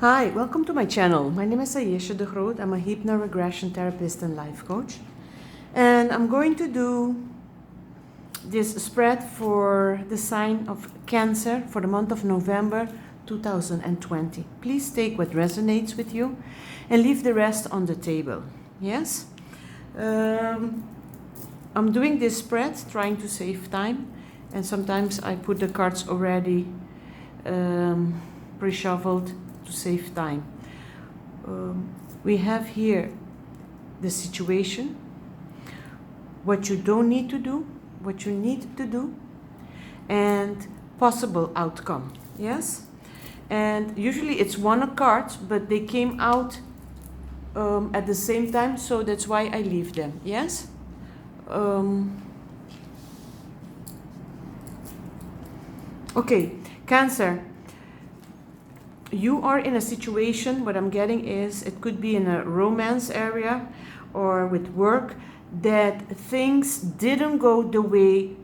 Hi, welcome to my channel. My name is Ayesha de Groot. I'm a hypno-regression therapist and life coach. And I'm going to do this spread for the sign of Cancer for the month of November 2020. Please take what resonates with you and leave the rest on the table. Yes? I'm doing this spread trying to save time, and sometimes I put the cards already pre-shuffled to save time. We have here the situation, what you don't need to do, what you need to do, and possible outcome. Yes? And usually it's one card, but they came out at the same time, so that's why I leave them. Yes? Okay, Cancer. You are in a situation, what I'm getting is, it could be in a romance area or with work, that things didn't go the way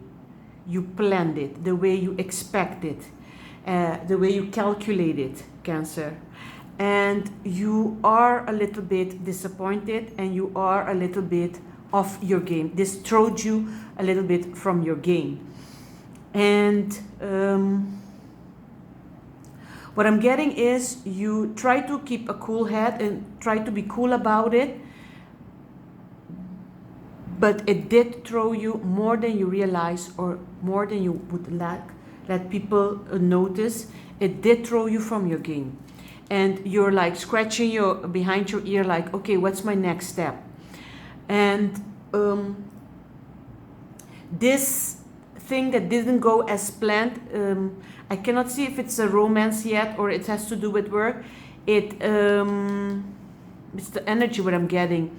you planned it, the way you expected, the way you calculated, Cancer. And you are a little bit disappointed and you are a little bit off your game. This throws you a little bit from your game. And what I'm getting is you try to keep a cool head and try to be cool about it, but it did throw you more than you realize or more than you would let people notice. It did throw you from your game. And you're like scratching behind your ear like, okay, what's my next step? And this thing that didn't go as planned, I cannot see if it's a romance yet or it has to do with work. It's the energy what I'm getting.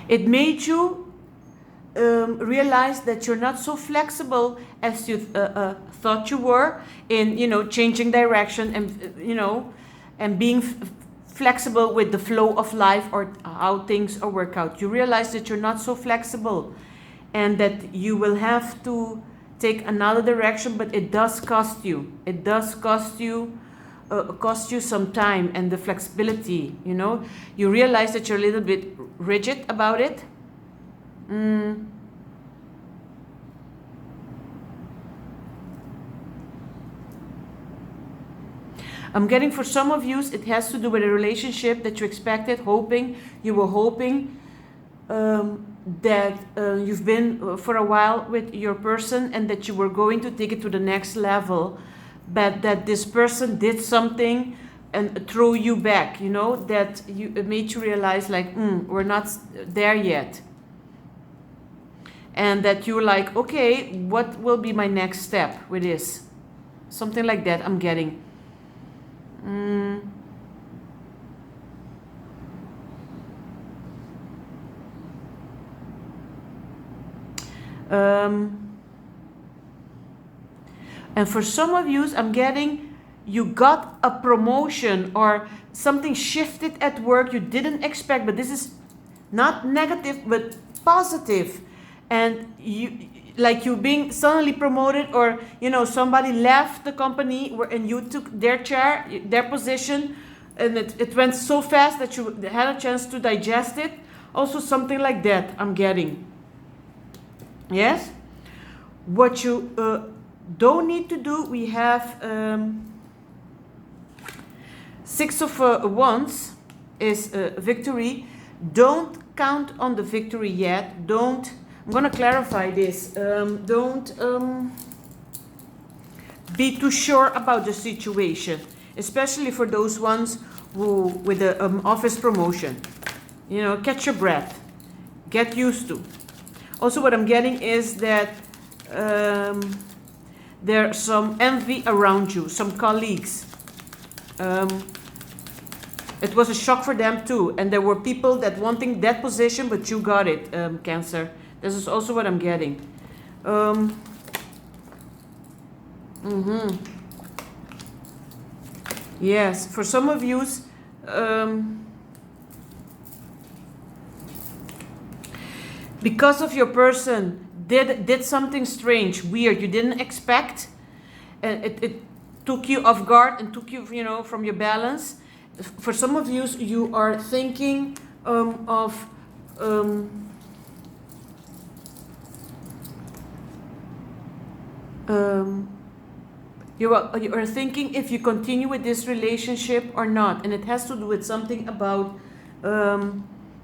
It made you realize that you're not so flexible as you thought you were in, changing direction and, and being flexible with the flow of life or how things work out. You realize that you're not so flexible and that you will have to take another direction, but it does cost you. It does cost you some time and the flexibility, You realize that you're a little bit rigid about it. I'm getting for some of you, it has to do with a relationship that you expected, you were hoping that you've been for a while with your person and that you were going to take it to the next level, but that this person did something and threw you back, that it made you realize like, we're not there yet. And that you're like, okay, what will be my next step with this? Something like that I'm getting. And for some of you, I'm getting you got a promotion or something shifted at work you didn't expect, but this is not negative but positive. And you being suddenly promoted, or somebody left the company and you took their chair, their position, and it went so fast that you had a chance to digest it. Also something like that I'm getting. Yes? What you don't need to do, we have Six of Wands is victory. Don't count on the victory yet. I'm going to clarify this. Don't be too sure about the situation, especially for those ones who with the office promotion. Catch your breath, get used to. Also, what I'm getting is that there's some envy around you, some colleagues. It was a shock for them too, and there were people that wanting that position, but you got it, Cancer. This is also what I'm getting. Yes, for some of you, because of your person did something strange, weird, you didn't expect, and it took you off guard and took you, from your balance. For some of you, you are thinking of you are thinking if you continue with this relationship or not, and it has to do with something about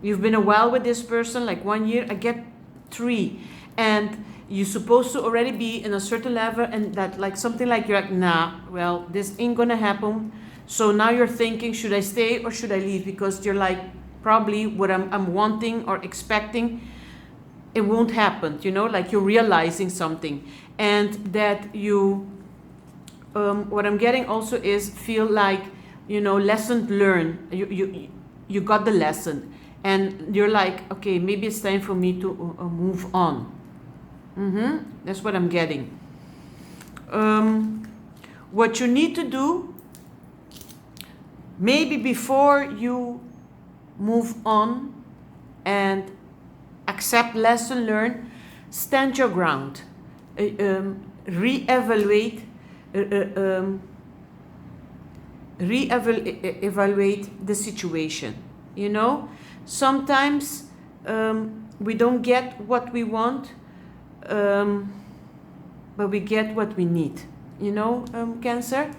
you've been a while with this person, like 1 year. I get 3, and you're supposed to already be in a certain level, and that like something like you're like, nah, well, this ain't gonna happen. So now you're thinking, should I stay or should I leave? Because you're like, probably what I'm wanting or expecting, it won't happen, like you're realizing something. And that you, what I'm getting also is feel like, lesson learned. You got the lesson, and you're like, okay, maybe it's time for me to move on. That's what I'm getting. What you need to do, maybe before you move on and accept lesson learned, stand your ground. Reevaluate the situation. Sometimes we don't get what we want, but we get what we need. Cancer,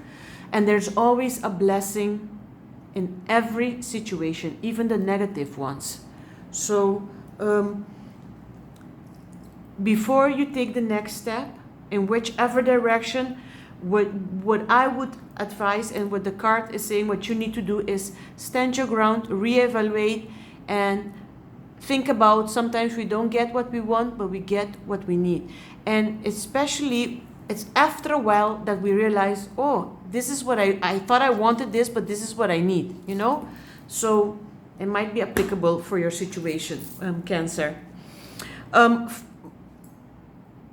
and there's always a blessing in every situation, even the negative ones. So before you take the next step, in whichever direction, what I would advise, and what the card is saying, what you need to do is stand your ground, reevaluate, and think about, sometimes we don't get what we want, but we get what we need. And especially, it's after a while that we realize, oh, this is what I thought I wanted this, but this is what I need, So it might be applicable for your situation, Cancer.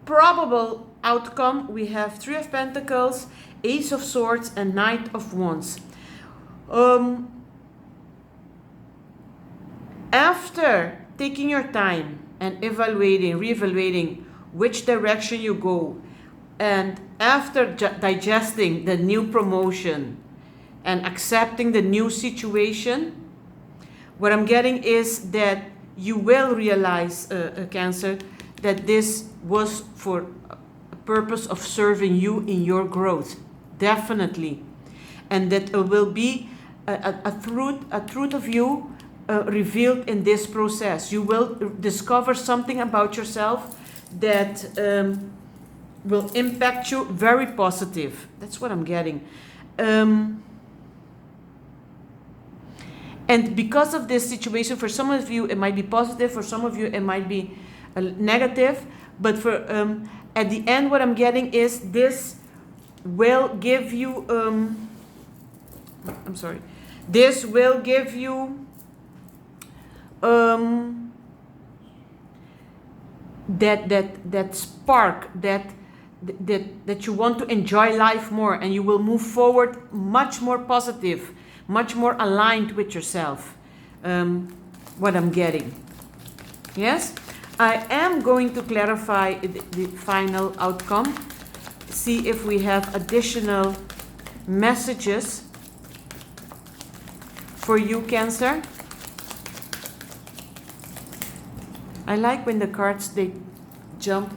Probable outcome, we have 3 of Pentacles, Ace of Swords, and Knight of Wands. After taking your time and reevaluating which direction you go, and after digesting the new promotion and accepting the new situation, what I'm getting is that you will realize, Cancer, that this was for a purpose of serving you in your growth, definitely. And that it will be a truth of you revealed in this process. You will discover something about yourself that will impact you very positive. That's what I'm getting. And because of this situation, for some of you it might be positive, for some of you it might be negative, but for at the end, what I'm getting is this will give you this will give you that spark, that you want to enjoy life more, and you will move forward much more positive, much more aligned with yourself. What I'm getting. Yes? I am going to clarify the final outcome. See if we have additional messages for you, Cancer. I like when the cards, they jump,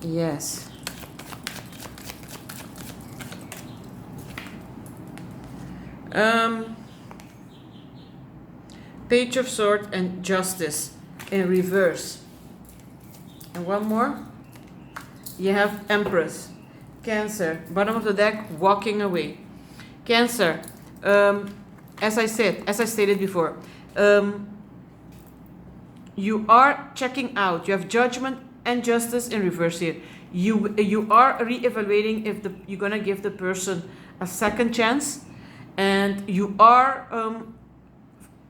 Yes. Page of Swords and Justice in reverse. And one more. You have Empress. Cancer. Bottom of the deck, walking away. Cancer. As I stated before, you are checking out. You have Judgment and Justice in reverse here. You are reevaluating if you're gonna give the person a second chance, and you are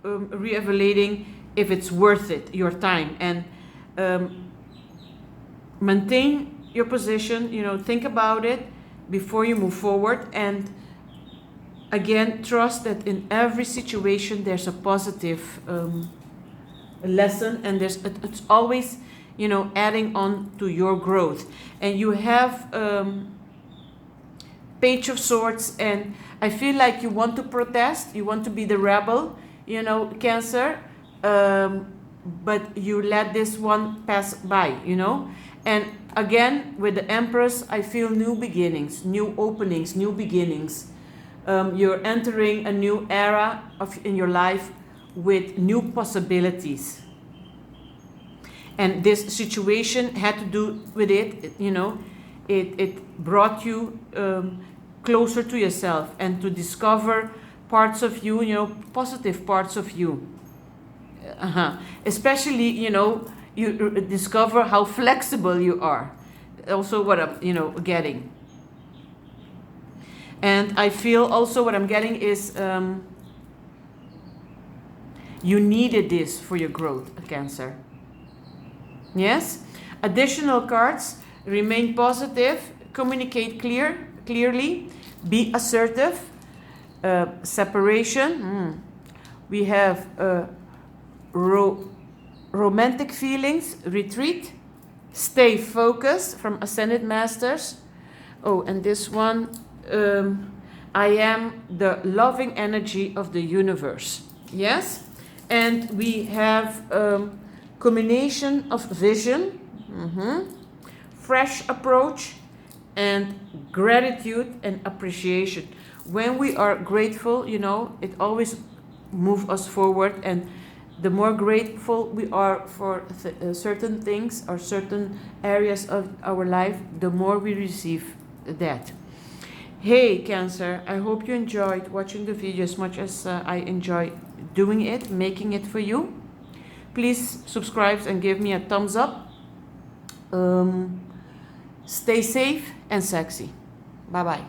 reevaluating if it's worth it, your time, and maintain your position. Think about it before you move forward, and again, trust that in every situation there's a positive lesson, and it's always you know, adding on to your growth. And you have Page of Swords, and I feel like you want to protest, you want to be the rebel, you know, Cancer, but you let this one pass by, you know. And again, with the Empress, I feel new beginnings, new openings, new beginnings. You're entering a new era in your life with new possibilities. And this situation had to do with it, you know, it brought you closer to yourself and to discover parts of you, you know, positive parts of you. Especially, you know, you discover how flexible you are. Also what I'm, you know, getting. And I feel also what I'm getting is you needed this for your growth, Cancer. Yes? Additional cards: remain positive, communicate clearly, be assertive, separation. We have romantic feelings, retreat, stay focused from Ascended Masters. Oh, and this one, I am the loving energy of the universe. Yes? And we have combination of vision, fresh approach, and gratitude and appreciation. When we are grateful, you know, it always moves us forward, and the more grateful we are for certain things or certain areas of our life, the more we receive that. Hey Cancer, I hope you enjoyed watching the video as much as I enjoy doing it, making it for you. Please subscribe and give me a thumbs up. Stay safe and sexy. Bye bye.